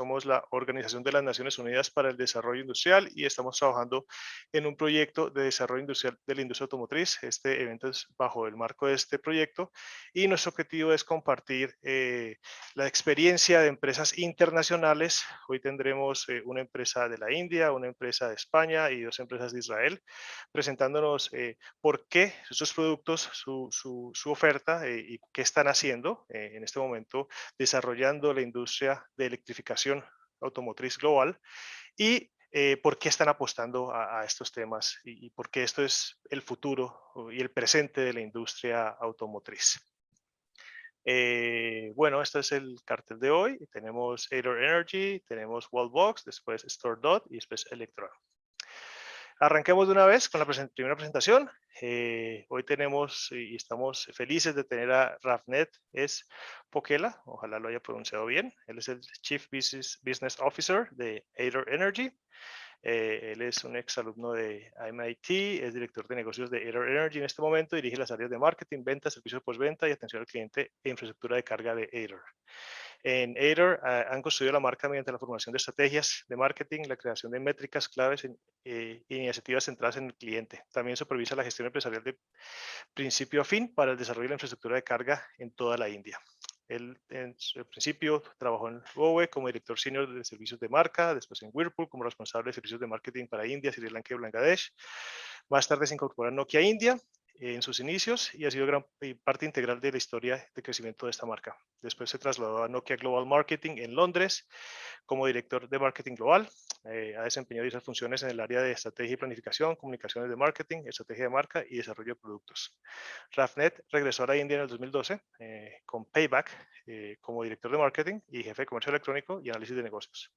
somos la Organización de las Naciones Unidas para el Desarrollo Industrial y estamos trabajando en un proyecto de desarrollo industrial de la industria automotriz. Este evento es bajo el marco de este proyecto y nuestro objetivo es compartir la experiencia de empresas internacionales. Hoy tendremos una empresa de la India, una empresa de España y 2 empresas de Israel, presentándonos por qué sus productos, su oferta y qué están haciendo en este momento desarrollando la industria de electrificación automotriz global y por qué están apostando a estos temas y por qué esto es el futuro y el presente de la industria automotriz. Bueno, este es el cartel de hoy. Tenemos Aidor Energy, tenemos Wallbox, después StoreDot y después Electron. Arranquemos de una vez con la primera presentación. Hoy tenemos y estamos felices de tener a Ravnet Pokela, ojalá lo haya pronunciado bien. Él es el Chief Business Officer de Aidor Energy. Él es un exalumno de MIT, es director de negocios de Aidor Energy en este momento, dirige las áreas de marketing, ventas, servicios postventa y atención al cliente e infraestructura de carga de Aidor. En Aidor han construido la marca mediante la formación de estrategias de marketing, la creación de métricas claves e iniciativas centradas en el cliente. También supervisa la gestión empresarial de principio a fin para el desarrollo de la infraestructura de carga en toda la India. Él en su principio trabajó en Huawei como director senior de servicios de marca, después en Whirlpool como responsable de servicios de marketing para India, Sri Lanka y Bangladesh. Más tarde se incorporó a Nokia India en sus inicios y ha sido gran parte integral de la historia de crecimiento de esta marca. Después se trasladó a Nokia Global Marketing en Londres como director de marketing global. Ha desempeñado diversas funciones en el área de estrategia y planificación, comunicaciones de marketing, estrategia de marca y desarrollo de productos. Ravnet regresó a la India en el 2012 con Payback como director de marketing y jefe de comercio electrónico y análisis de negocios.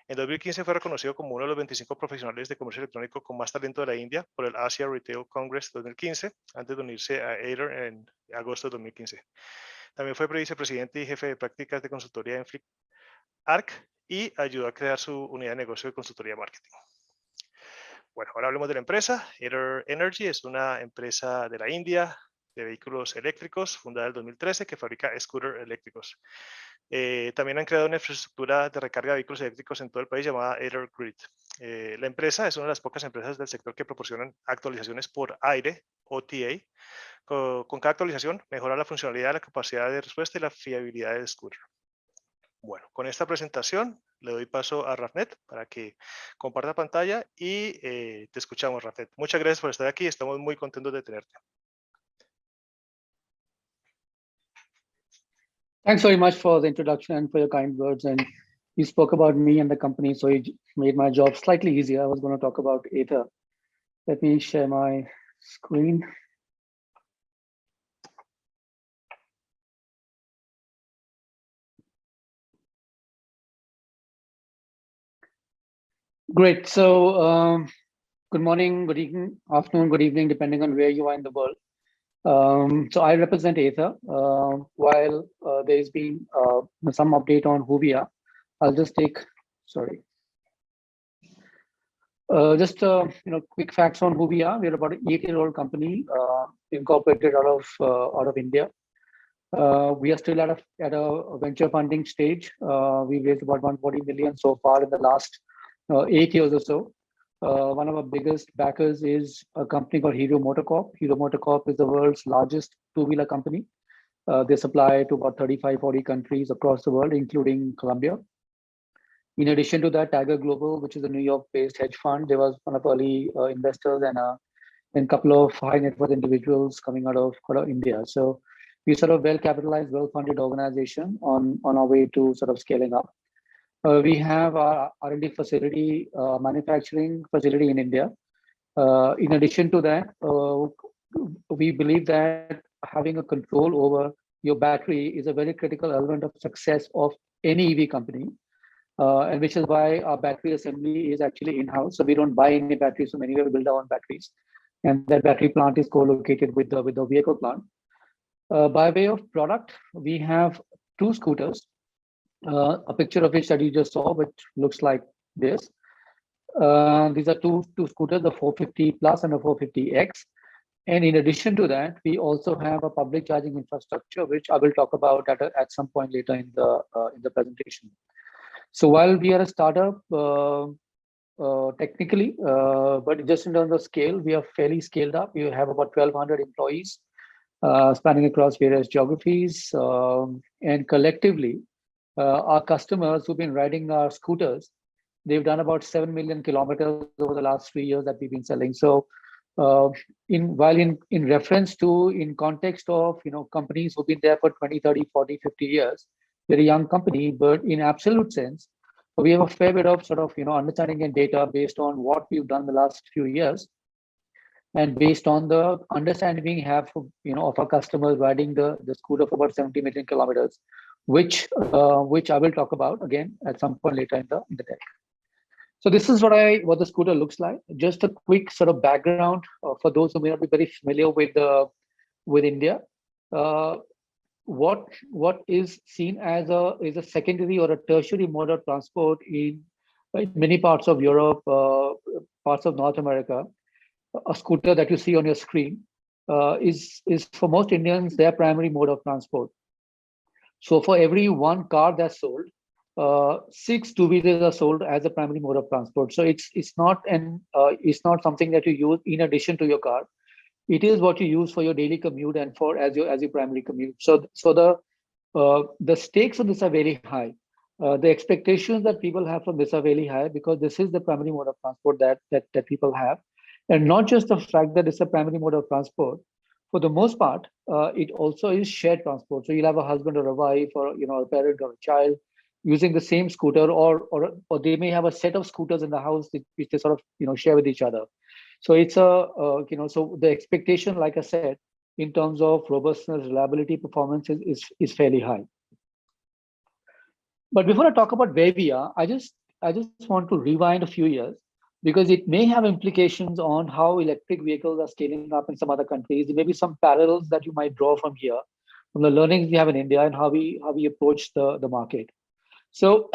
En 2015 fue reconocido como uno de los 25 profesionales de comercio electrónico con más talento de la India por el Asia Retail Congress 2015, antes de unirse a Aidor en agosto de 2015. También fue vicepresidente y jefe de prácticas de consultoría en FlipArc y ayudó a crear su unidad de negocio de consultoría de marketing. Bueno, ahora hablemos de la empresa. Aidor Energy es una empresa de la India de vehículos eléctricos, fundada en el 2013, que fabrica scooters eléctricos. También han creado una infraestructura de recarga de vehículos eléctricos en todo el país llamada Aidor Grid. La empresa es una de las pocas empresas del sector que proporcionan actualizaciones por aire, OTA. Con cada actualización mejora la funcionalidad, la capacidad de respuesta y la fiabilidad del scooter. Bueno, con esta presentación le doy paso a Ravnet para que comparta pantalla y te escuchamos, Ravnet. Muchas gracias por estar aquí, estamos muy contentos de tenerte. Thanks very much for the introduction and for your kind words. And you spoke about me and the company, so you made my job slightly easier. I was going to talk about Aether. Let me share my screen. Great. So good morning, good evening, afternoon, good evening, depending on where you are in the world. So I represent Aether. While there's been some update on who we are, I'll just take, sorry. Just quick facts on who we are. We're about an 8-year-old company, incorporated out of India. We are still at a venture funding stage. We raised about 140 million so far in the last 8 years or so. One of our biggest backers is a company called Hero MotoCorp. Hero MotoCorp is the world's largest two-wheeler company. They supply to about 35-40 countries across the world, including Colombia. In addition to that, Tiger Global, which is a New York-based hedge fund, there was one of early investors and a couple of high net worth individuals coming out of India. So we sort of well-capitalized, well-funded organization on our way to sort of scaling up. We have our R&D facility, manufacturing facility in India. In addition to that, we believe that having a control over your battery is a very critical element of success of any EV company. And which is why our battery assembly is actually in-house. So we don't buy any batteries from anywhere, we build our own batteries. And that battery plant is co-located with the vehicle plant. By way of product, we have 2 scooters, a picture of which that you just saw, which looks like this. These are two scooters, the 450 Plus and the 450X. And in addition to that, we also have a public charging infrastructure, which I will talk about at some point later in the presentation. So while we are a startup, technically, but just in terms of scale, we are fairly scaled up. We have about 1,200 employees spanning across various geographies. And collectively, our customers who've been riding our scooters, they've done about 7 million kilometers over the last 3 years that we've been selling. So in reference to, in context of, companies who've been there for 20, 30, 40, 50 years, we're a young company, but in absolute sense, we have a fair bit of sort of, understanding and data based on what we've done the last few years, and based on the understanding we have, of our customers riding the scooter for about 70 million kilometers, which I will talk about again at some point later in the deck. So this is what the scooter looks like. Just a quick sort of background for those who may not be very familiar with India. What is seen as a secondary or a tertiary mode of transport in many parts of Europe, parts of North America. A scooter that you see on your screen is for most Indians their primary mode of transport. So for every one car that's sold, 6 two-wheelers are sold as a primary mode of transport. So it's not something that you use in addition to your car. It is what you use for your daily commute and for as your primary commute. So the stakes on this are very high. The expectations that people have from this are very high because this is the primary mode of transport that people have, and not just the fact that it's a primary mode of transport. For the most part, it also is shared transport. So you'll have a husband or a wife, or a parent or a child using the same scooter, or they may have a set of scooters in the house which they sort of share with each other. So it's so the expectation, like I said, in terms of robustness, reliability, performance is fairly high. But before I talk about where we are, I just want to rewind a few years, because it may have implications on how electric vehicles are scaling up in some other countries. There may be some parallels that you might draw from here, from the learnings we have in India and how we approach the market. So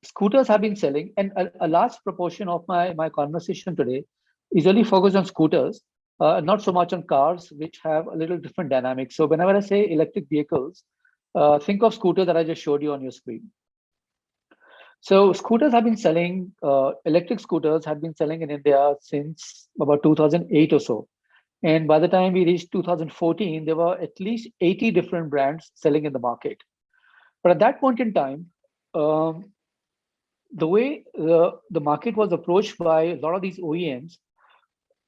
scooters have been selling, and a large proportion of my conversation today is really focused on scooters, not so much on cars, which have a little different dynamics. So whenever I say electric vehicles, think of scooters that I just showed you on your screen. So scooters have been selling, electric scooters have been selling in India since about 2008 or so. And by the time we reached 2014, there were at least 80 different brands selling in the market. But at that point in time, the way the market was approached by a lot of these OEMs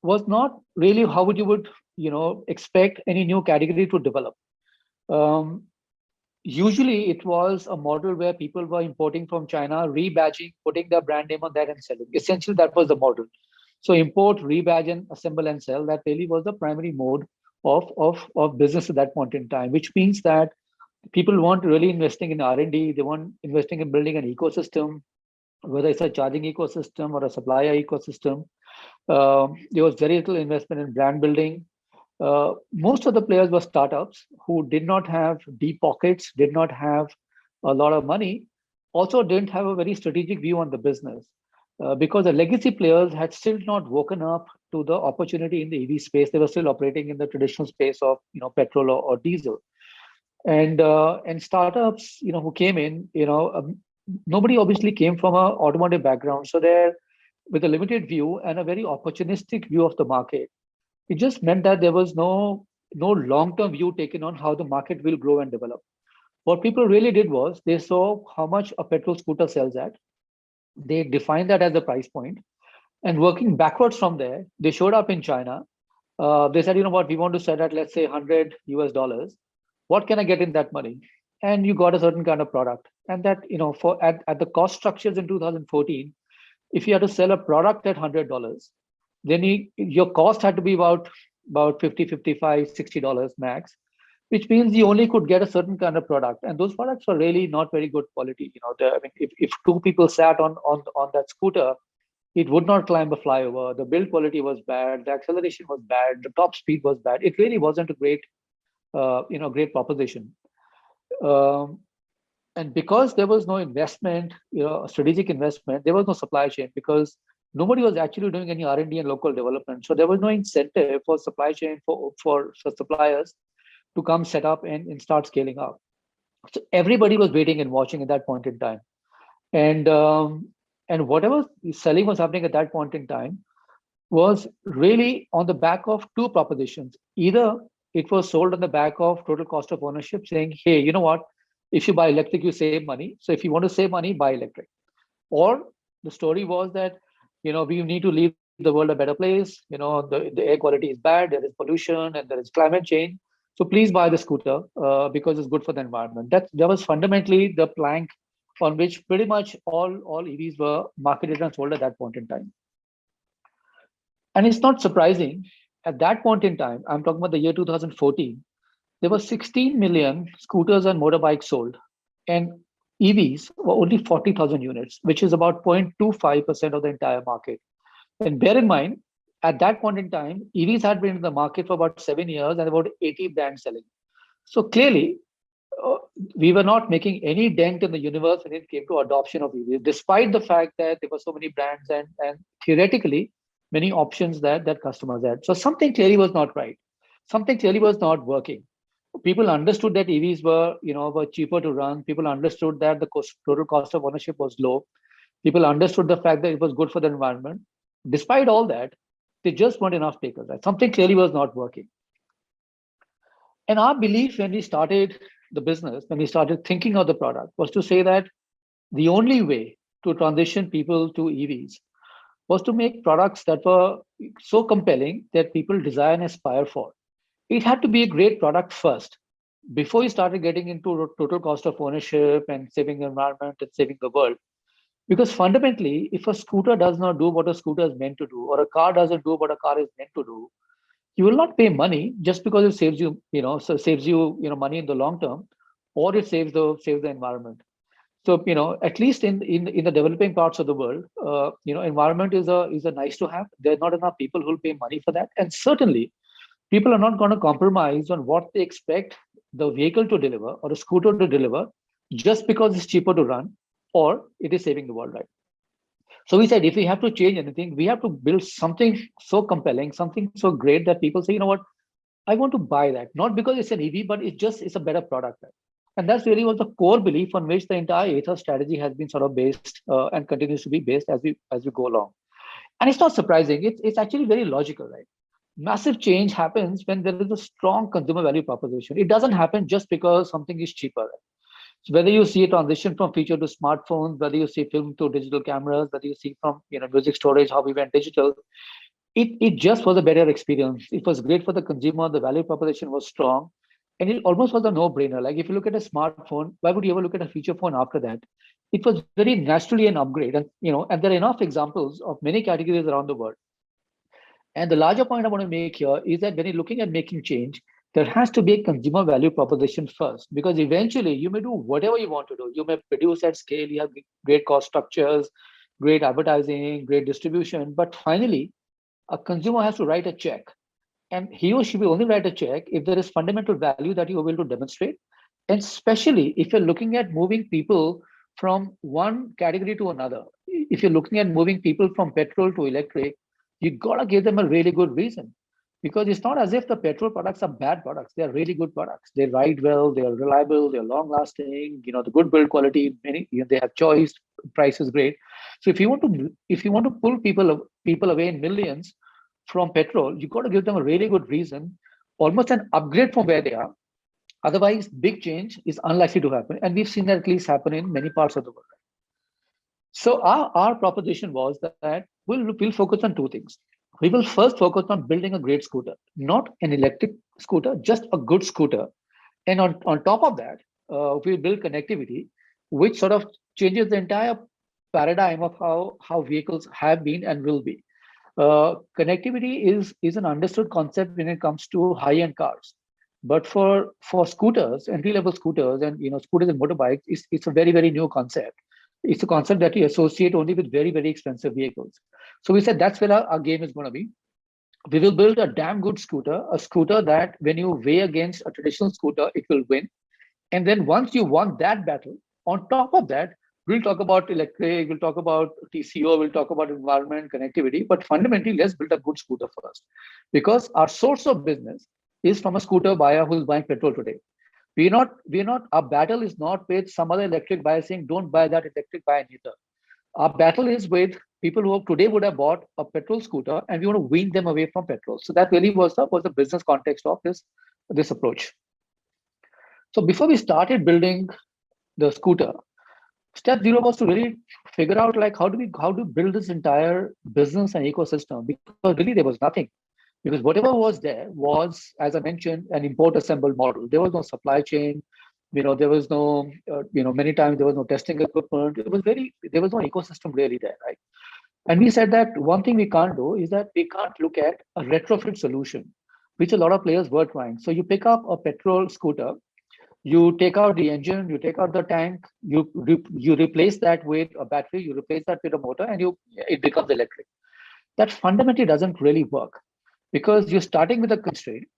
was not really how you would expect any new category to develop. Usually it was a model where people were importing from China, rebadging, putting their brand name on that and selling. Essentially, that was the model. So import, rebadge, and assemble and sell, that really was the primary mode of business at that point in time, which means that people weren't really investing in R&D. They weren't investing in building an ecosystem, whether it's a charging ecosystem or a supplier ecosystem. There was very little investment in brand building. Most of the players were startups who did not have deep pockets, did not have a lot of money, also didn't have a very strategic view on the business, because the legacy players had still not woken up to the opportunity in the EV space. They were still operating in the traditional space of petrol or diesel. And startups who came in, nobody obviously came from an automotive background, so they're with a limited view and a very opportunistic view of the market. It just meant that there was no long-term view taken on how the market will grow and develop. What people really did was they saw how much a petrol scooter sells at. They defined that as the price point, and working backwards from there, they showed up in China. They said, what, we want to sell at, let's say, $100 US. What can I get in that money? And you got a certain kind of product. And that, for at the cost structures in 2014, if you had to sell a product at $100, then your cost had to be about $50, $55, $60 max, which means you only could get a certain kind of product. And those products were really not very good quality. If two people sat on that scooter, it would not climb a flyover. The build quality was bad. The acceleration was bad. The top speed was bad. It really wasn't a great proposition. And because there was no investment, strategic investment, there was no supply chain, because nobody was actually doing any R&D and local development. So there was no incentive for supply chain for suppliers to come set up and start scaling up. So everybody was waiting and watching at that point in time. And whatever selling was happening at that point in time was really on the back of two propositions. Either it was sold on the back of total cost of ownership, saying, hey, you know what? If you buy electric, you save money. So if you want to save money, buy electric. Or the story was that, we need to leave the world a better place. The air quality is bad, there is pollution, and there is climate change. So please buy the scooter because it's good for the environment. That was fundamentally the plank on which pretty much all EVs were marketed and sold at that point in time. And it's not surprising, at that point in time, I'm talking about the year 2014, there were 16 million scooters and motorbikes sold, and EVs were only 40,000 units, which is about 0.25% of the entire market. And bear in mind, at that point in time, EVs had been in the market for about 7 years and about 80 brands selling. So clearly, uh, we were not making any dent in the universe when it came to adoption of EVs, despite the fact that there were so many brands and theoretically many options that customers had. So something clearly was not right. Something clearly was not working. People understood that EVs were cheaper to run. People understood that the total cost of ownership was low. People understood the fact that it was good for the environment. Despite all that, they just weren't enough takers. Right? Something clearly was not working. And our belief when we started the business, when we started thinking of the product, was to say that the only way to transition people to EVs was to make products that were so compelling that people desire and aspire for. It had to be a great product first before you started getting into total cost of ownership and saving the environment and saving the world. Because fundamentally, if a scooter does not do what a scooter is meant to do, or a car doesn't do what a car is meant to do, you will not pay money just because it saves you, saves you, money in the long term, or it saves the environment. So, at least in the developing parts of the world, environment is a nice to have. There are not enough people who will pay money for that, and certainly people are not going to compromise on what they expect the vehicle to deliver or a scooter to deliver just because it's cheaper to run or it is saving the world, right? So we said if we have to change anything, we have to build something so compelling, something so great that people say, you know what, I want to buy that, not because it's an EV, but it's a better product. Right? And that's really was the core belief on which the entire Aether strategy has been sort of based and continues to be based as we go along. And it's not surprising. It's actually very logical, right? Massive change happens when there is a strong consumer value proposition. It doesn't happen just because something is cheaper. So whether you see a transition from feature to smartphones, whether you see film to digital cameras, whether you see from music storage how we went digital, it just was a better experience. It was great for the consumer. The value proposition was strong, and it almost was a no-brainer. Like if you look at a smartphone, why would you ever look at a feature phone after that? It was very naturally an upgrade, and there are enough examples of many categories around the world. And the larger point I want to make here is that when you're looking at making change, there has to be a consumer value proposition first, because eventually you may do whatever you want to do. You may produce at scale, you have great cost structures, great advertising, great distribution, but finally, a consumer has to write a check. And he or she will only write a check if there is fundamental value that you're able to demonstrate. And especially if you're looking at moving people from one category to another, if you're looking at moving people from petrol to electric, you gotta give them a really good reason. Because it's not as if the petrol products are bad products. They are really good products. They ride well, they are reliable, they're long lasting, the good build quality, they have choice, price is great. So if you want to pull people away in millions from petrol, you got to give them a really good reason, almost an upgrade from where they are. Otherwise, big change is unlikely to happen. And we've seen that at least happen in many parts of the world. So our proposition was that we'll focus on two things. We will first focus on building a great scooter, not an electric scooter, just a good scooter. And on top of that, we'll build connectivity, which sort of changes the entire paradigm of how vehicles have been and will be. Connectivity is an understood concept when it comes to high-end cars, but for scooters, entry-level scooters, and scooters and motorbikes, it's a very very new concept. It's a concept that we associate only with very very expensive vehicles. So we said that's where our game is going to be. We will build a damn good scooter, a scooter that when you weigh against a traditional scooter, it will win. And then once you won that battle, on top of that, we'll talk about electric, we'll talk about TCO, we'll talk about environment, connectivity, but fundamentally, let's build a good scooter first. Because our source of business is from a scooter buyer who's buying petrol today. Our battle is not with some other electric buyer saying, don't buy that electric, buy neither. Our battle is with people who today would have bought a petrol scooter, and we want to wean them away from petrol. So that really was the business context of this approach. So before we started building the scooter, step zero was to really figure out like how do we build this entire business and ecosystem, because really there was nothing. Because whatever was there was, as I mentioned, an import assembled model. There was no supply chain. There was no, many times there was no testing equipment. There was no ecosystem really there, right? And we said that one thing we can't do is that we can't look at a retrofit solution, which a lot of players were trying. So you pick up a petrol scooter, you take out the engine, you take out the tank, you replace that with a battery, you replace that with a motor, and it becomes electric. That fundamentally doesn't really work, because you're starting with a constraint,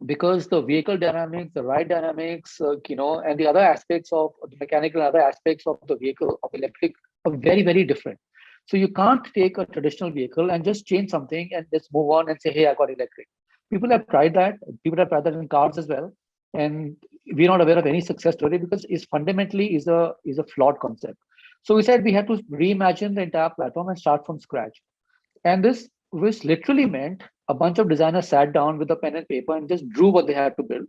because the vehicle dynamics, the ride dynamics, and the other aspects of the mechanical and other aspects of the vehicle of electric are very, very different. So you can't take a traditional vehicle and just change something and just move on and say, hey, I got electric. People have tried that. People have tried that in cars as well. And we're not aware of any success story, because it's fundamentally is a flawed concept. So we said we had to reimagine the entire platform and start from scratch. And this, which literally meant a bunch of designers sat down with a pen and paper and just drew what they had to build.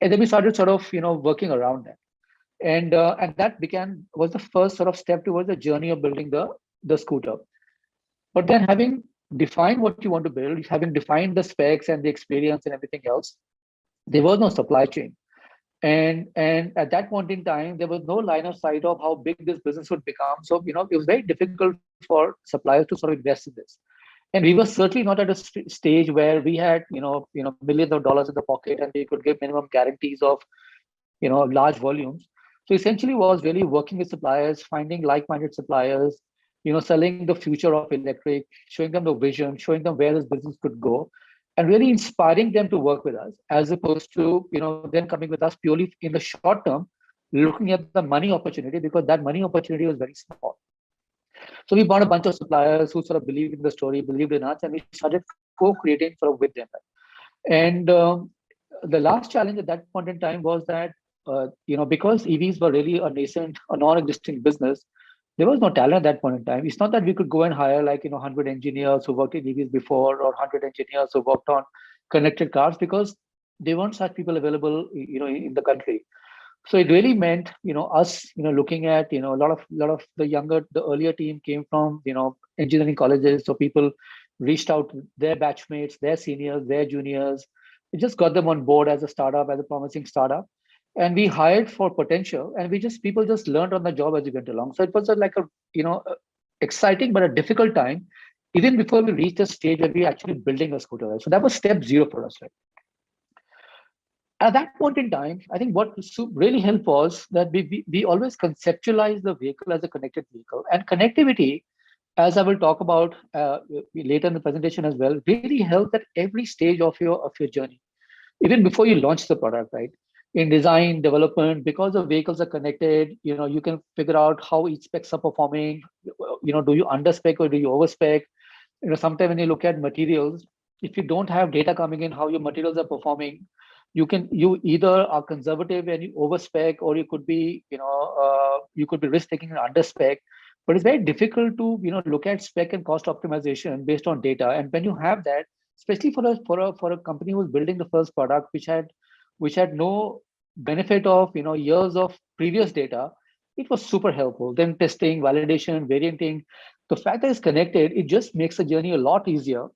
And then we started sort of, working around that. And that was the first sort of step towards the journey of building the scooter. But then, having defined what you want to build, having defined the specs and the experience and everything else, there was no supply chain. And at that point in time, there was no line of sight of how big this business would become. So, it was very difficult for suppliers to sort of invest in this. And we were certainly not at a stage where we had, millions of dollars in the pocket and we could give minimum guarantees of, large volumes. So essentially was really working with suppliers, finding like-minded suppliers, selling the future of electric, showing them the vision, showing them where this business could go, and really inspiring them to work with us, as opposed to, then coming with us purely in the short term, looking at the money opportunity, because that money opportunity was very small. So we bought a bunch of suppliers who sort of believed in the story, believed in us, and we started co-creating sort of with them. And the last challenge at that point in time was that, because EVs were really a nascent, a non-existing business, there was no talent at that point in time. It's not that we could go and hire 100 engineers who worked in EVs before, or 100 engineers who worked on connected cars, because there weren't such people available, in the country. So it really meant, us, looking at, a lot of the earlier team came from, engineering colleges. So people reached out to their batchmates, their seniors, their juniors. We just got them on board as a startup, as a promising startup. And we hired for potential, and people just learned on the job as we went along. So it was exciting, but a difficult time, even before we reached the stage where we actually building a scooter. So that was step zero for us, right? At that point in time, I think what really helped was that we always conceptualize the vehicle as a connected vehicle, and connectivity, as I will talk about later in the presentation as well, really helps at every stage of your journey, even before you launch the product, right? In design, development, because the vehicles are connected, you can figure out how each specs are performing. Do you underspec or do you overspec? Sometimes when you look at materials, if you don't have data coming in how your materials are performing, you either are conservative and you overspec, or you could be risk taking and underspec. But it's very difficult to look at spec and cost optimization based on data. And when you have that, especially for a company who was building the first product, which had no benefit of years of previous data, it was super helpful. Then testing, validation, varianting, the fact that it's connected, it just makes the journey a lot easier.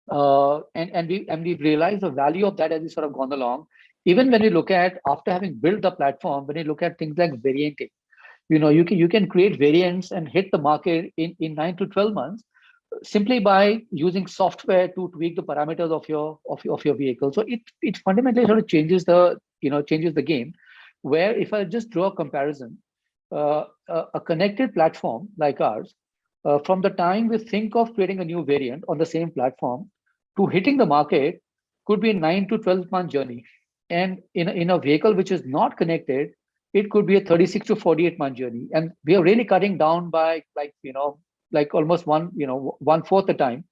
And we've realized the value of that as we sort of gone along. Even when you look at, after having built the platform, when you look at things like varianting, you can create variants and hit the market in 9 to 12 months, simply by using software to tweak the parameters of your vehicle. So it fundamentally sort of changes the game. Where if I just draw a comparison, a connected platform like ours, from the time we think of creating a new variant on the same platform to hitting the market, could be a 9 to 12-month journey. And in a vehicle which is not connected, it could be a 36 to 48-month journey. And we are really cutting down by almost one-fourth the time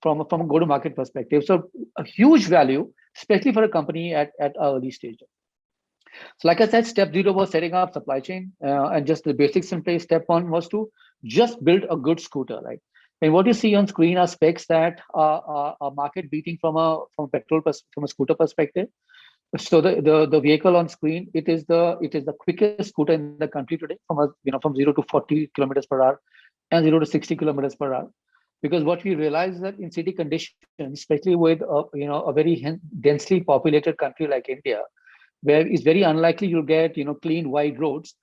from a go-to-market perspective. So a huge value, especially for a company at an early stage. So like I said, step 0 was setting up supply chain, and just the basics in place. Step 1 was to just build a good scooter, right? And what you see on screen are specs that are market beating from from a scooter perspective. So the vehicle on screen, it is the quickest scooter in the country today, from 0 to 40 kilometers per hour and 0 to 60 kilometers per hour. Because what we realize is that in city conditions, especially with a very densely populated country like India, where it's very unlikely you'll get clean wide roads.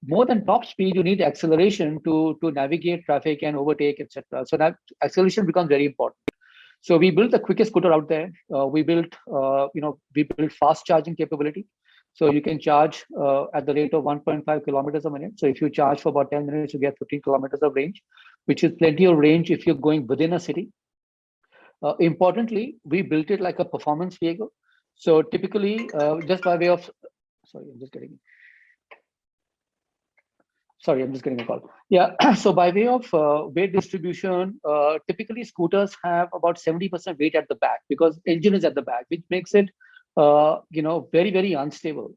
More than top speed, you need acceleration to navigate traffic and overtake, etc. So that acceleration becomes very important. So we built the quickest scooter out there. We built fast charging capability. So you can charge at the rate of 1.5 kilometers a minute. So if you charge for about 10 minutes, you get 15 kilometers of range, which is plenty of range if you're going within a city. Importantly, we built it like a performance vehicle. So typically, just by way of, sorry, I'm just getting a call. Yeah, so by way of weight distribution, typically scooters have about 70% weight at the back because engine is at the back, which makes it, very, very unstable.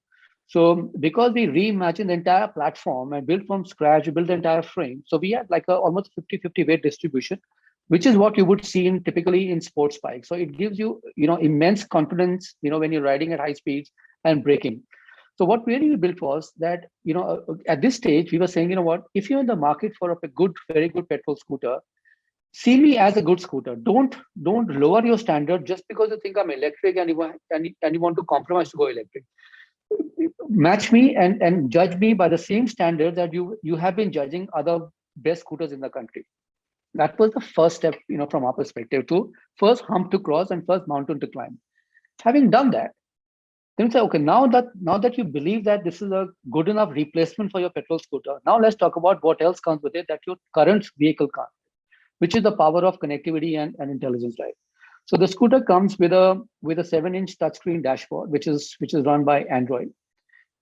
So because we reimagined the entire platform and built from scratch, we built the entire frame. So we had like a almost 50-50 weight distribution, which is what you would see in typically in sports bikes. So it gives you, immense confidence, when you're riding at high speeds and braking. So what really we built was that, at this stage, we were saying, what, if you're in the market for a good, very good petrol scooter, see me as a good scooter. Don't lower your standard just because you think I'm electric and you want to compromise to go electric. Match me and judge me by the same standard that you have been judging other best scooters in the country. That was the first step, from our perspective, to first hump to cross and first mountain to climb. Having done that, then we say, okay, now that you believe that this is a good enough replacement for your petrol scooter, now let's talk about what else comes with it that your current vehicle can't, which is the power of connectivity and intelligence, right? So the scooter comes with a 7-inch touchscreen dashboard, which is run by Android.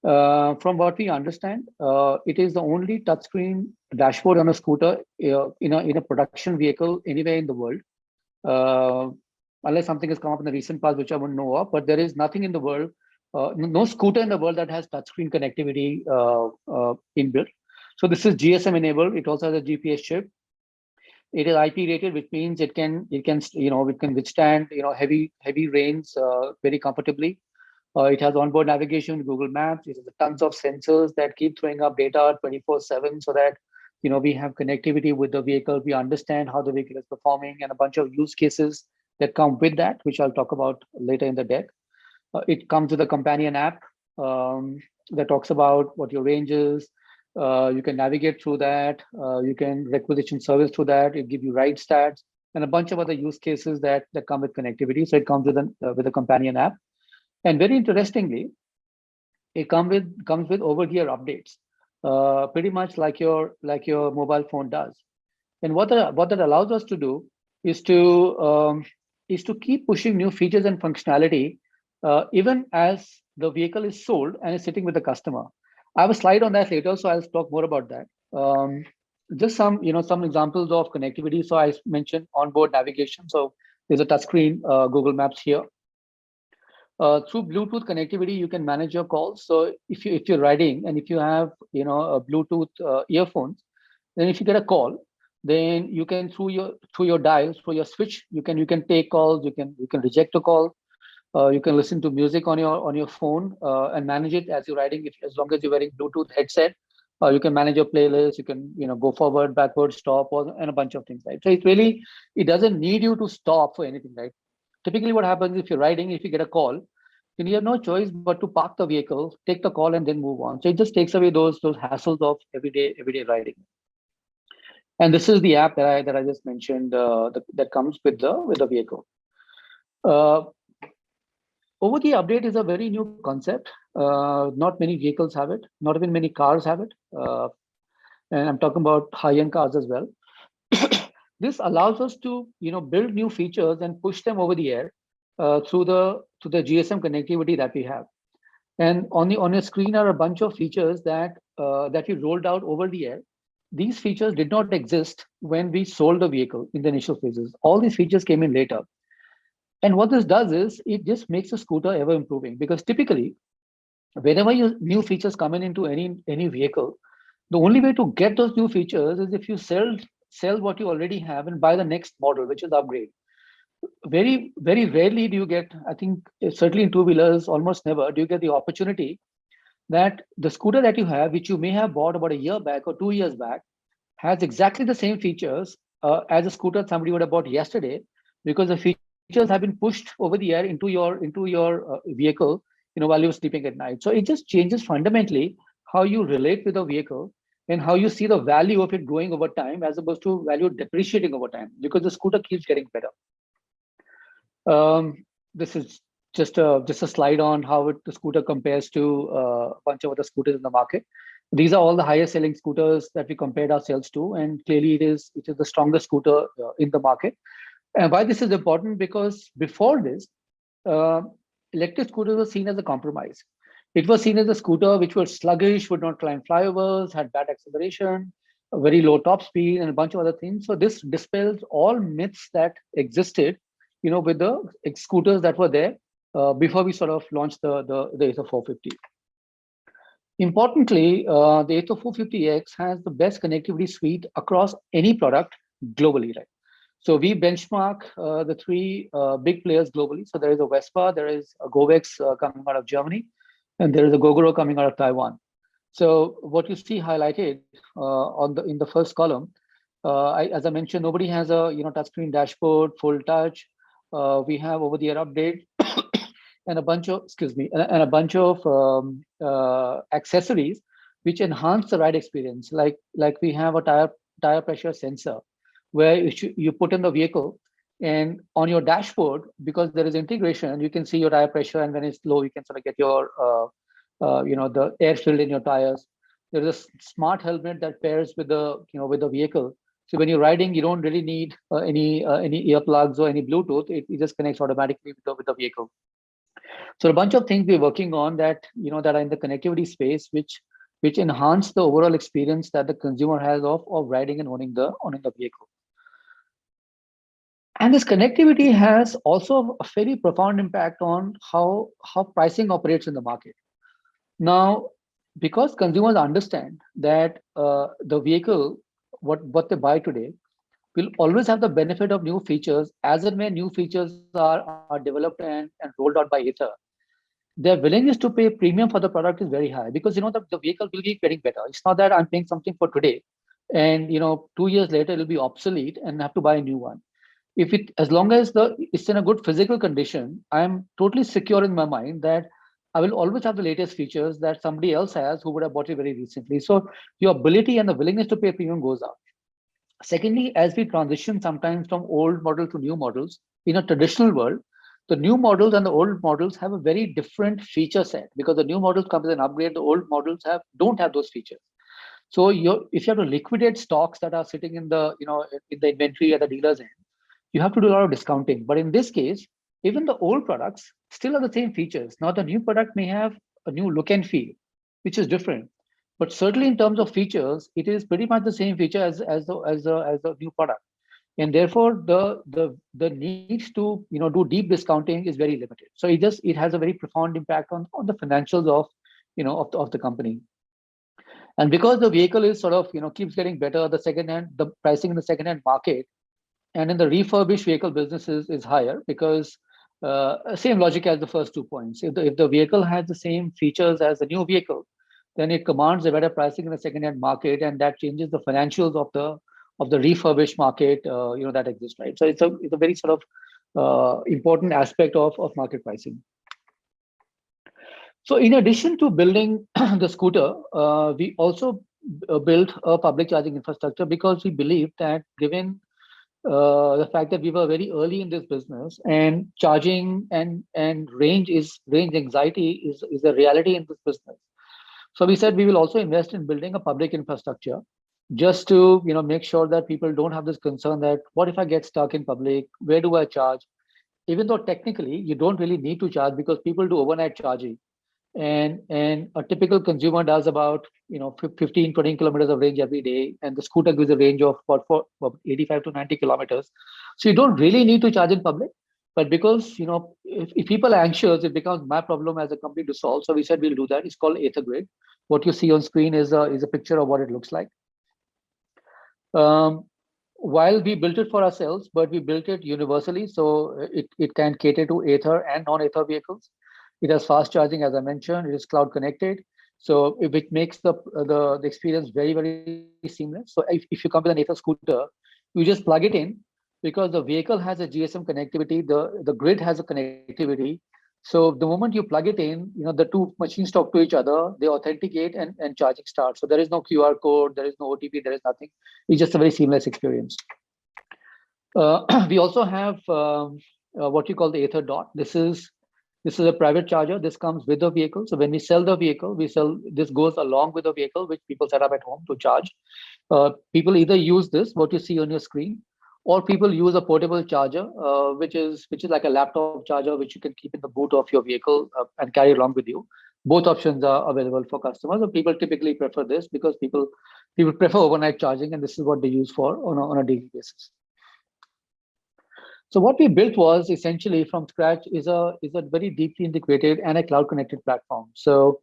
From what we understand, it is the only touchscreen dashboard on a scooter in a production vehicle anywhere in the world, unless something has come up in the recent past, which I wouldn't know of. But there is nothing in the world, no scooter in the world that has touchscreen connectivity inbuilt. So this is GSM enabled. It also has a GPS chip. It is IP rated, which means it can withstand heavy rains very comfortably. It has onboard navigation, Google Maps. It has tons of sensors that keep throwing up data 24/7, so that we have connectivity with the vehicle. We understand how the vehicle is performing, and a bunch of use cases that come with that, which I'll talk about later in the deck. It comes with a companion app that talks about what your range is. You can navigate through that. You can requisition service through that. It gives you ride stats and a bunch of other use cases that come with connectivity. So it comes with a companion app. And very interestingly, it comes with over-the-air updates, pretty much like your mobile phone does. And what that allows us to do is to keep pushing new features and functionality, even as the vehicle is sold and is sitting with the customer. I have a slide on that later, so I'll talk more about that. Just some examples of connectivity. So I mentioned onboard navigation. So there's a touchscreen Google Maps here. Through Bluetooth connectivity, you can manage your calls. So if you're riding and if you have a Bluetooth earphones, then if you get a call, then you can through your dials, through your switch, you can take calls. You can reject a call. You can listen to music on your phone and manage it as you're riding. As long as you're wearing Bluetooth headset, you can manage your playlist. You can go forward, backward, stop, and a bunch of things, right? So it doesn't need you to stop for anything, right? Typically, what happens if you're riding, if you get a call, then you have no choice but to park the vehicle, take the call, and then move on. So it just takes away those hassles of everyday riding. And this is the app that I just mentioned that comes with the vehicle. Over-the update is a very new concept. Not many vehicles have it. Not even many cars have it. And I'm talking about high-end cars as well. This allows us to build new features and push them over the air through the GSM connectivity that we have. And on your screen are a bunch of features that we rolled out over the air. These features did not exist when we sold the vehicle in the initial phases. All these features came in later. And what this does is it just makes the scooter ever improving, because typically whenever new features come into any vehicle, the only way to get those new features is if you sell what you already have and buy the next model, which is upgrade. Very rarely do you get, I think certainly in two-wheelers, almost never do you get the opportunity that the scooter that you have, which you may have bought about a year back or 2 years back, has exactly the same features as a scooter somebody would have bought yesterday, because the features have been pushed over the air into your vehicle, while you're sleeping at night. So it just changes fundamentally how you relate with the vehicle and how you see the value of it growing over time, as opposed to value depreciating over time, because the scooter keeps getting better. This is just a slide on how the scooter compares to a bunch of other scooters in the market. These are all the highest selling scooters that we compared ourselves to, and clearly it is the strongest scooter in the market. And why this is important? Because before this, uh, electric scooters were seen as a compromise. It was seen as a scooter which was sluggish, would not climb flyovers, had bad acceleration, a very low top speed, and a bunch of other things. So this dispels all myths that existed, with the scooters that were there before we sort of launched the Ather 450. Importantly, the Ather 450X has the best connectivity suite across any product globally, right? So we benchmark the three big players globally. So there is a Vespa, there is a Govex coming out of Germany, and there is a Gogoro coming out of Taiwan. So what you see highlighted in the first column, as I mentioned, nobody has a touchscreen dashboard, full touch. We have over-the-air update and a bunch of and a bunch of accessories which enhance the ride experience. Like we have a tire pressure sensor where you put in the vehicle, and on your dashboard, because there is integration, you can see your tire pressure, and when it's low, you can sort of get your the air filled in your tires. There is a smart helmet that pairs with the vehicle. So when you're riding, you don't really need any earplugs or any Bluetooth. It just connects automatically with the vehicle. So a bunch of things we're working on that that are in the connectivity space, which enhance the overall experience that the consumer has of riding and owning the vehicle. And this connectivity has also a very profound impact on how pricing operates in the market. Now, because consumers understand that the vehicle, what they buy today, will always have the benefit of new features as and when new features are developed and rolled out by Ather, their willingness to pay premium for the product is very high, because the vehicle will keep getting better. It's not that I'm paying something for today and 2 years later it'll be obsolete and I have to buy a new one. As long as it's in a good physical condition, I'm totally secure in my mind that I will always have the latest features that somebody else has who would have bought it very recently. So your ability and the willingness to pay premium goes up. Secondly, as we transition sometimes from old models to new models in a traditional world, the new models and the old models have a very different feature set, because the new models come as an upgrade, the old models don't have those features. So if you have to liquidate stocks that are sitting in the inventory at the dealer's end, you have to do a lot of discounting. But in this case, even the old products still have the same features. Now the new product may have a new look and feel, which is different. But certainly in terms of features, it is pretty much the same feature as the new product. And therefore the needs to do deep discounting is very limited. So it has a very profound impact on the financials of the company. And because the vehicle is sort of keeps getting better, the pricing in the second-hand market and in the refurbished vehicle businesses is higher, because same logic as the first 2 points. If the vehicle has the same features as the new vehicle, then it commands a better pricing in the second-hand market, and that changes the financials of the refurbished market that exists, right? So it's a very sort of important aspect of market pricing. So in addition to building the scooter, we also built a public charging infrastructure, because we believe that given the fact that we were very early in this business, and charging and range anxiety is a reality in this business. So we said we will also invest in building a public infrastructure, just to make sure that people don't have this concern that what if I get stuck in public, where do I charge? Even though technically you don't really need to charge, because people do overnight charging, and a typical consumer does about 15-20 kilometers of range every day, and the scooter gives a range of about 85 to 90 kilometers. So you don't really need to charge in public. But because, if people are anxious, it becomes my problem as a company to solve. So we said we'll do that. It's called Aether Grid. What you see on screen is a picture of what it looks like. While we built it for ourselves, but we built it universally, so it can cater to Aether and non-Aether vehicles. It has fast charging, as I mentioned. It is cloud connected, so it makes the experience very, very seamless. So if you come with an Aether scooter, you just plug it in, because the vehicle has a GSM connectivity, the grid has a connectivity. So the moment you plug it in, the two machines talk to each other, they authenticate, and charging starts. So there is no QR code, there is no OTP, there is nothing. It's just a very seamless experience. We also have what you call the Aether Dot. This is a private charger. This comes with the vehicle. So when we sell the vehicle, this goes along with the vehicle, which people set up at home to charge. People either use this, what you see on your screen, or people use a portable charger, which is like a laptop charger, which you can keep in the boot of your vehicle and carry along with you. Both options are available for customers, and people typically prefer this because people prefer overnight charging, and this is what they use for on a daily basis. So what we built was essentially from scratch is a very deeply integrated and a cloud connected platform. So,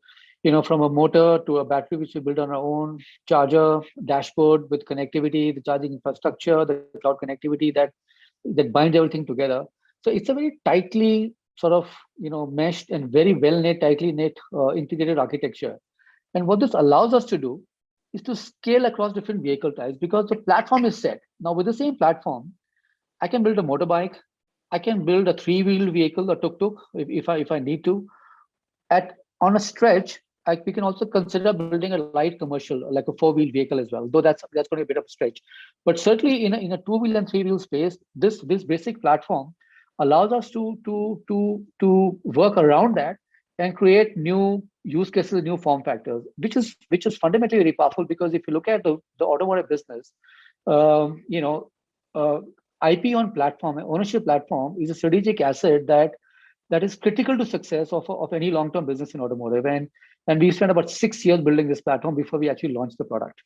from a motor to a battery, which we built on our own, charger, dashboard with connectivity, the charging infrastructure, the cloud connectivity that binds everything together. So it's a very tightly sort of, meshed and very well knit, tightly knit, integrated architecture. And what this allows us to do is to scale across different vehicle types, because the platform is set. Now with the same platform, I can build a motorbike, I can build a 3-wheeled vehicle, a tuk-tuk, if I need to. On a stretch, we can also consider building a light commercial, like a 4-wheel vehicle as well, though that's going to be a bit of a stretch. But certainly in a 2-wheel and 3-wheel space, this basic platform allows us to work around that and create new use cases, new form factors, which is fundamentally very powerful, because if you look at the automotive business, IP on platform, ownership platform, is a strategic asset that is critical to success of any long-term business in automotive. And we spent about 6 years building this platform before we actually launched the product.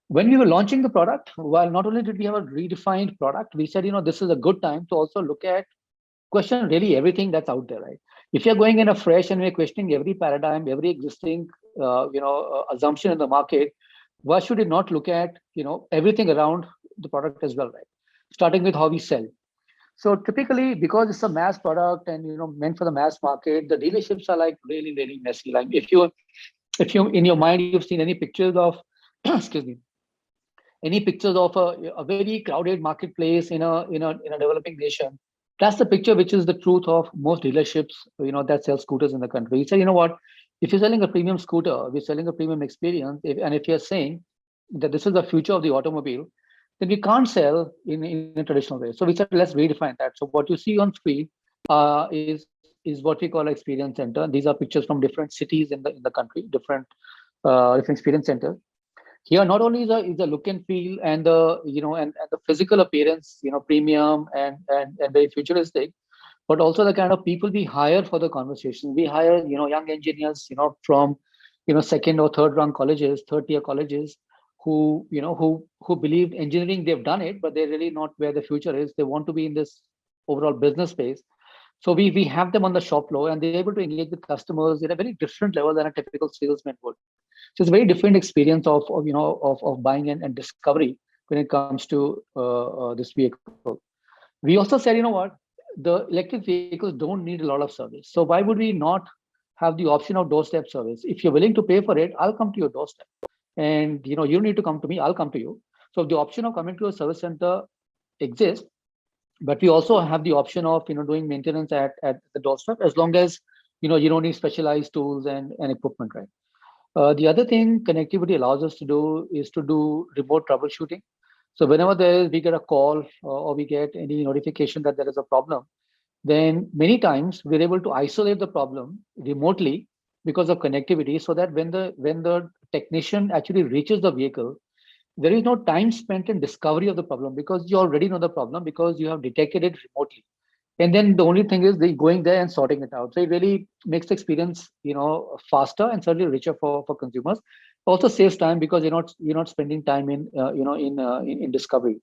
When we were launching the product, while not only did we have a redefined product, we said, this is a good time to also question really everything that's out there, right? If you're going in afresh and we're questioning every paradigm, every existing, assumption in the market, why should we not look at, everything around the product as well, right? Starting with how we sell. So typically, because it's a mass product and meant for the mass market, the dealerships are like really, really messy. Like if you in your mind you've seen any pictures of excuse me, any pictures of a very crowded marketplace in a developing nation, that's the picture which is the truth of most dealerships that sell scooters in the country. You say, what, if you're selling a premium scooter, we're selling a premium experience, if you're saying that this is the future of the automobile, then we can't sell in a traditional way. So we said, let's redefine that. So what you see on screen is what we call experience center. These are pictures from different cities in the country, different experience centers. Here, not only is the look and feel and the and the physical appearance premium and very futuristic, but also the kind of people we hire for the conversation. We hire young engineers from second or third rung colleges, third tier colleges, who believe engineering, they've done it, but they're really not where the future is. They want to be in this overall business space. So we have them on the shop floor, and they're able to engage with customers at a very different level than a typical salesman would. So it's a very different experience of buying and discovery when it comes to this vehicle. We also said, what, the electric vehicles don't need a lot of service. So why would we not have the option of doorstep service? If you're willing to pay for it, I'll come to your doorstep. And you don't need to come to me, I'll come to you. So the option of coming to a service center exists, but we also have the option of doing maintenance at the doorstep, as long as you don't need specialized tools and equipment, right? The other thing connectivity allows us to do is to do remote troubleshooting. So whenever we get a call or we get any notification that there is a problem, then many times we're able to isolate the problem remotely because of connectivity, so that when the technician actually reaches the vehicle, there is no time spent in discovery of the problem, because you already know the problem because you have detected it remotely. And then the only thing is going there and sorting it out. So it really makes the experience, faster and certainly richer for consumers. Also saves time because you're not spending time in discovery.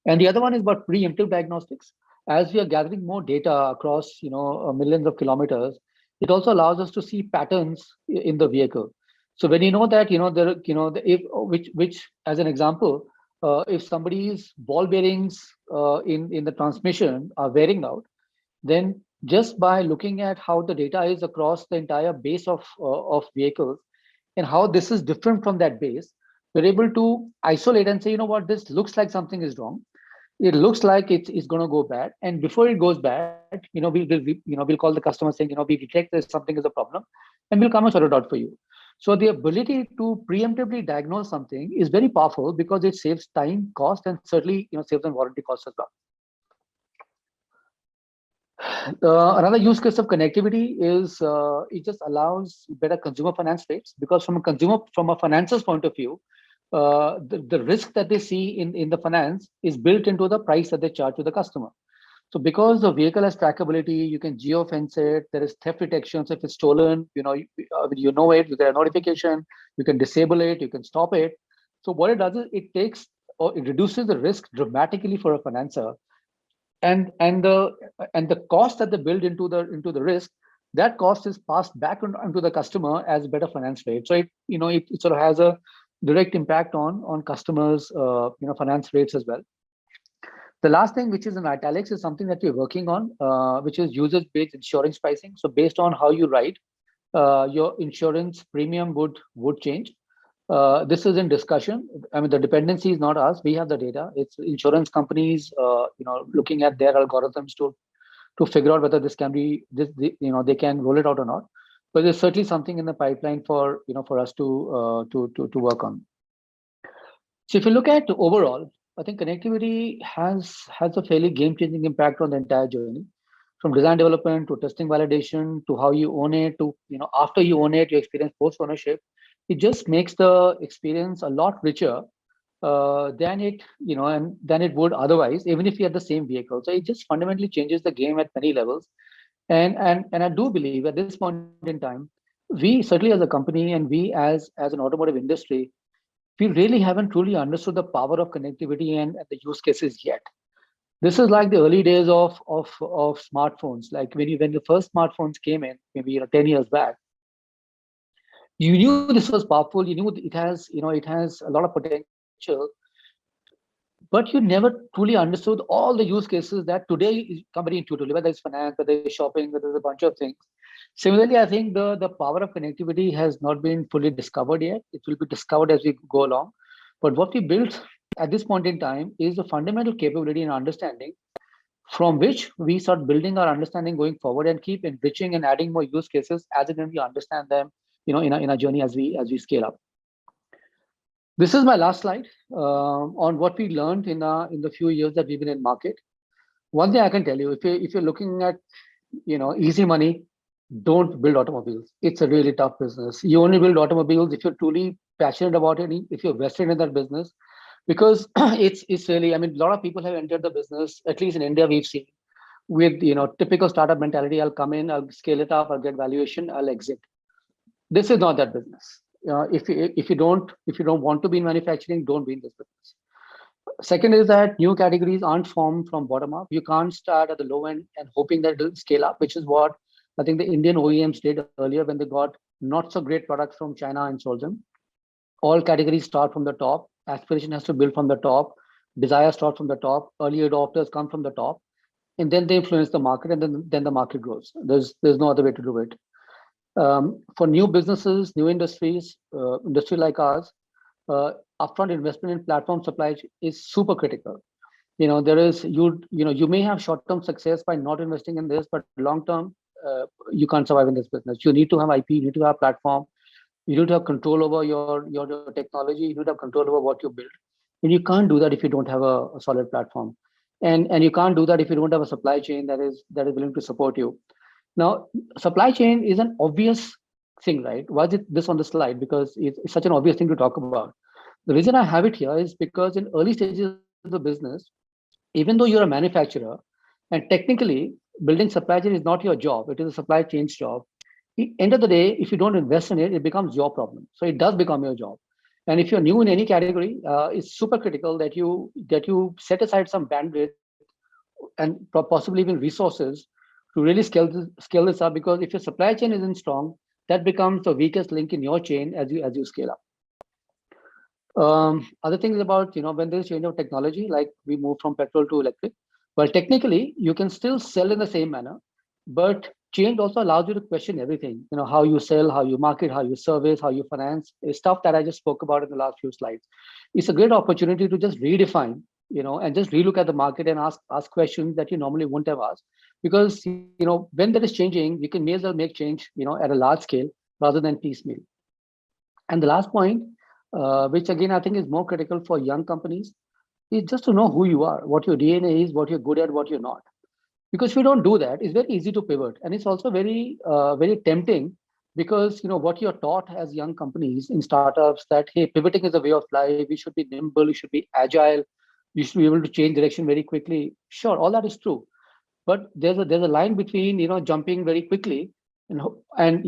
And the other one is about preemptive diagnostics. as we are gathering more data across, millions of kilometers, it also allows us to see patterns in the vehicle. So when you know that, there, if which as an example, if somebody's ball bearings in the transmission are wearing out, then just by looking at how the data is across the entire base of vehicles and how this is different from that base, we're able to isolate and say, you know what, this looks like something is wrong. It looks like it's going to go bad, and before it goes bad, we'll call the customer saying, we detect there's something is a problem, and we'll come and sort it out for you. So the ability to preemptively diagnose something is very powerful because it saves time, cost, and certainly saves on warranty costs as well. Another use case of connectivity is it just allows better consumer finance rates, because from a financer's point of view, the risk that they see in the finance is built into the price that they charge to the customer. So because the vehicle has trackability, you can geofence it. There is theft detection. So if it's stolen, you know it, you get a notification, you can disable it, you can stop it. So what it does is it reduces the risk dramatically for a financer, and the cost that they build into the risk, that cost is passed back onto the customer as better finance rate. So it sort of has a direct impact on customers finance rates as well. The last thing, which is in italics, is something that we're working on, which is usage-based insurance pricing. So based on how you ride, your insurance premium would change. This is in discussion. I mean, the dependency is not us. We have the data. It's insurance companies, looking at their algorithms to figure out whether this can be they can roll it out or not. But there's certainly something in the pipeline for us to work on. So if you look at overall, I think connectivity has a fairly game-changing impact on the entire journey, from design development to testing validation to how you own it to after you own it, you experience post ownership. It just makes the experience a lot richer than it would otherwise, even if you had the same vehicle. So it just fundamentally changes the game at many levels. And I do believe at this point in time, we certainly as a company and we as an automotive industry, we really haven't truly understood the power of connectivity and the use cases yet. This is like the early days of smartphones. Like when the first smartphones came in, maybe 10 years back, you knew this was powerful. You knew it has a lot of potential, but you never truly understood all the use cases that today come very intuitively, whether it's finance, whether it's shopping, whether there's a bunch of things. Similarly, I think the power of connectivity has not been fully discovered yet. It will be discovered as we go along. But what we built at this point in time is a fundamental capability and understanding from which we start building our understanding going forward and keep enriching and adding more use cases as and when we understand them, in our journey as we scale up. This is my last slide on what we learned in the few years that we've been in market. One thing I can tell you, if you're looking at easy money, don't build automobiles. It's a really tough business. You only build automobiles if you're truly passionate about it, if you're vested in that business, because it's really, I mean, a lot of people have entered the business, at least in India, we've seen, with typical startup mentality. I'll come in, I'll scale it up, I'll get valuation, I'll exit. This is not that business. If you don't want to be in manufacturing, don't be in this business. Second is that new categories aren't formed from bottom up. You can't start at the low end and hoping that it'll scale up, which is what I think the Indian OEMs did earlier when they got not so great products from China and sold them. All categories start from the top. Aspiration has to build from the top. Desire starts from the top. Early adopters come from the top, and then they influence the market, and then the market grows. There's no other way to do it. For new businesses, new industries, industry like ours, upfront investment in platform supply is super critical. There is you may have short-term success by not investing in this, but long-term, you can't survive in this business. You need to have IP, you need to have platform, you need to have control over your technology, you need to have control over what you build. And you can't do that if you don't have a solid platform. And you can't do that if you don't have a supply chain that is willing to support you. Now, supply chain is an obvious thing, right? Why is it this on the slide? Because it's such an obvious thing to talk about. The reason I have it here is because in early stages of the business, even though you're a manufacturer, and technically building supply chain is not your job, it is a supply chain's job. At the end of the day, if you don't invest in it, it becomes your problem. So it does become your job. And if you're new in any category, it's super critical that you set aside some bandwidth and possibly even resources to really scale this up, because if your supply chain isn't strong, that becomes the weakest link in your chain as you scale up. Other things about, when there's change of technology, like we move from petrol to electric, well, technically you can still sell in the same manner, but change also allows you to question everything, how you sell, how you market, how you service, how you finance, stuff that I just spoke about in the last few slides. It's a great opportunity to just redefine, and just relook at the market and ask questions that you normally wouldn't have asked. Because, when that is changing, you can may as well make change, at a large scale rather than piecemeal. And the last point, which again, I think is more critical for young companies, is just to know who you are, what your DNA is, what you're good at, what you're not. Because if you don't do that, it's very easy to pivot. And it's also very, very tempting, because, what you're taught as young companies in startups, that, hey, pivoting is a way of life. You should be nimble, you should be agile, you should be able to change direction very quickly. Sure, all that is true. But there's a line between, jumping very quickly and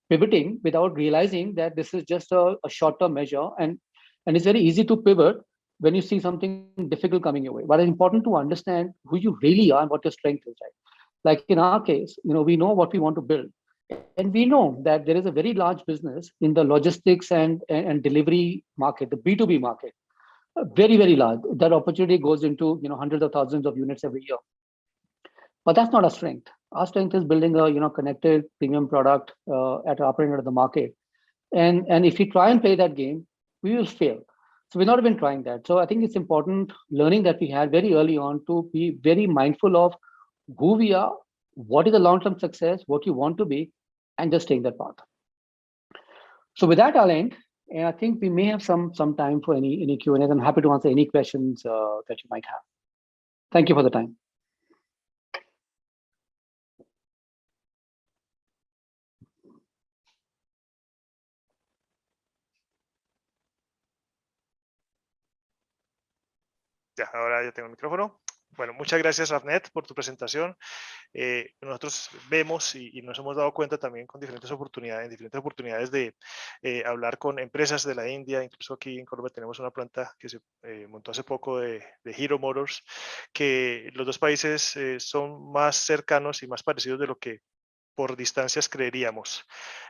pivoting without realizing that this is just a short-term measure, and it's very easy to pivot when you see something difficult coming your way. But it's important to understand who you really are and what your strength is, right? Like in our case, we know what we want to build, and we know that there is a very large business in the logistics and delivery market, the B2B market, very, very large. That opportunity goes into hundreds of thousands of units every year. But that's not our strength. Our strength is building a connected premium product at the upper end of the market. And if we try and play that game, we will fail. So we're not even trying that. So I think it's important learning that we had very early on to be very mindful of who we are, what is the long-term success, what you want to be, and just take that path. So with that, I'll end. And I think we may have some time for any Q&A. I'm happy to answer any questions that you might have. Thank you for the time. Ya, ahora ya tengo el micrófono. Bueno, muchas gracias, Ravnet, por tu presentación. Nosotros vemos y nos hemos dado cuenta también con diferentes oportunidades de hablar con empresas de la India. Incluso aquí en Colombia tenemos una planta que se montó hace poco de Hero Motors, que los dos países son más cercanos y más parecidos de lo que por distancias creeríamos.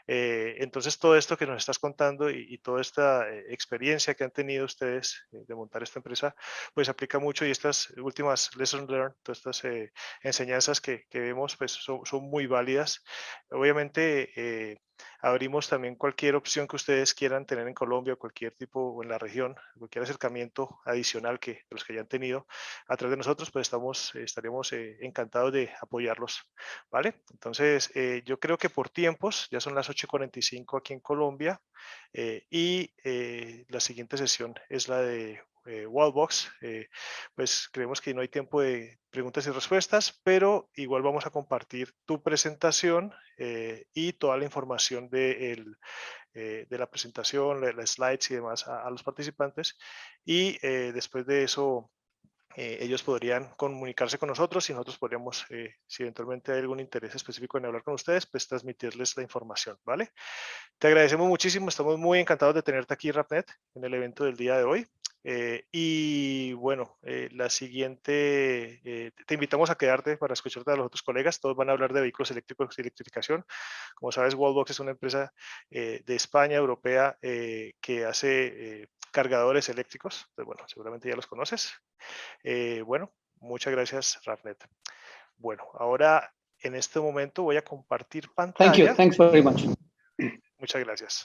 Entonces, todo esto que nos estás contando y toda esta experiencia que han tenido ustedes de montar esta empresa, pues aplica mucho, y estas últimas lessons learned, todas estas enseñanzas que vemos, pues son muy válidas. Obviamente, abrimos también cualquier opción que ustedes quieran tener en Colombia, cualquier tipo, o en la región, cualquier acercamiento adicional de los que ya han tenido a través de nosotros, pues estaríamos encantados de apoyarlos, ¿vale? Entonces, yo creo que por tiempos, ya son las 8:45 aquí en Colombia, y la siguiente sesión es la de Wallbox. Pues creemos que no hay tiempo de preguntas y respuestas, pero igual vamos a compartir tu presentación y toda la información de la presentación, las slides y demás a los participantes, y después de eso ellos podrían comunicarse con nosotros y nosotros podríamos, si eventualmente hay algún interés específico en hablar con ustedes, pues transmitirles la información, ¿vale? Te agradecemos muchísimo, estamos muy encantados de tenerte aquí, Ravnet, en el evento del día de hoy. Y bueno, la siguiente, te invitamos a quedarte para escucharte a los otros colegas. Todos van a hablar de vehículos eléctricos y electrificación. Como sabes, Wallbox es una empresa de España, europea, que hace cargadores eléctricos. Entonces, bueno, seguramente ya los conoces. Bueno, muchas gracias, Ravnet. Bueno, ahora en este momento voy a compartir pantalla. Thank you. Thanks very much. Muchas gracias.